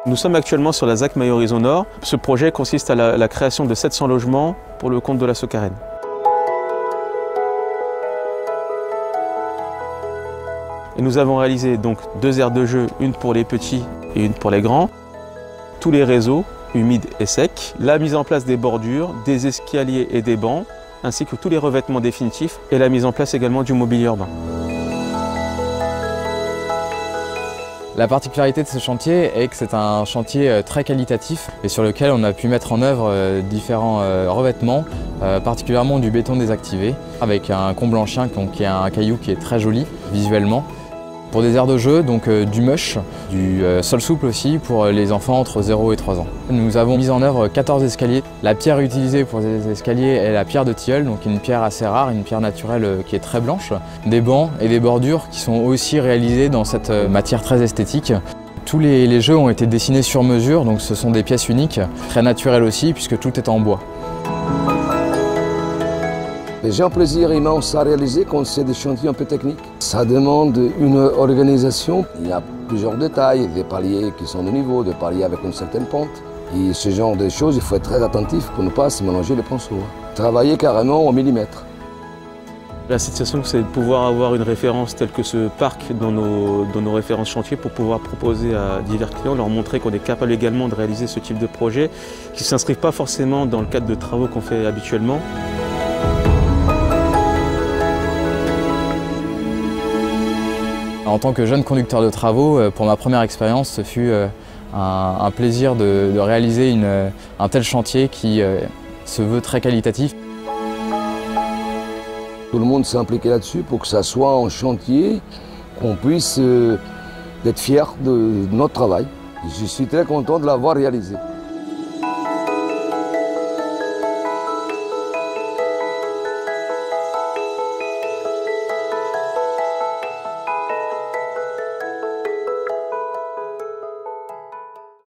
Nous sommes actuellement sur la ZAC Maille-Horizon Nord. Ce projet consiste à la création de 700 logements pour le compte de la Socarène. Et nous avons réalisé donc 2 aires de jeu, une pour les petits et une pour les grands. Tous les réseaux, humides et secs. La mise en place des bordures, des escaliers et des bancs, ainsi que tous les revêtements définitifs et la mise en place également du mobilier urbain. La particularité de ce chantier est que c'est un chantier très qualitatif et sur lequel on a pu mettre en œuvre différents revêtements, particulièrement du béton désactivé, avec un comble en chien qui est un caillou qui est très joli visuellement. Pour des aires de jeu, donc du mush, du sol souple aussi pour les enfants entre 0 et 3 ans. Nous avons mis en œuvre 14 escaliers. La pierre utilisée pour les escaliers est la pierre de tilleul, donc une pierre assez rare, une pierre naturelle qui est très blanche. Des bancs et des bordures qui sont aussi réalisés dans cette matière très esthétique. Tous les jeux ont été dessinés sur mesure, donc ce sont des pièces uniques, très naturelles aussi puisque tout est en bois. J'ai un plaisir immense à réaliser quand c'est des chantiers un peu techniques. Ça demande une organisation. Il y a plusieurs détails, des paliers qui sont de niveau, des paliers avec une certaine pente. Et ce genre de choses, il faut être très attentif pour ne pas se mélanger les pinceaux. Travailler carrément au millimètre. La situation, c'est de pouvoir avoir une référence telle que ce parc dans nos références chantiers pour pouvoir proposer à divers clients, leur montrer qu'on est capable également de réaliser ce type de projet qui ne s'inscrivent pas forcément dans le cadre de travaux qu'on fait habituellement. En tant que jeune conducteur de travaux, pour ma première expérience, ce fut un plaisir de réaliser un tel chantier qui se veut très qualitatif. Tout le monde s'est impliqué là-dessus pour que ça soit un chantier, qu'on puisse être fier de notre travail. Je suis très content de l'avoir réalisé.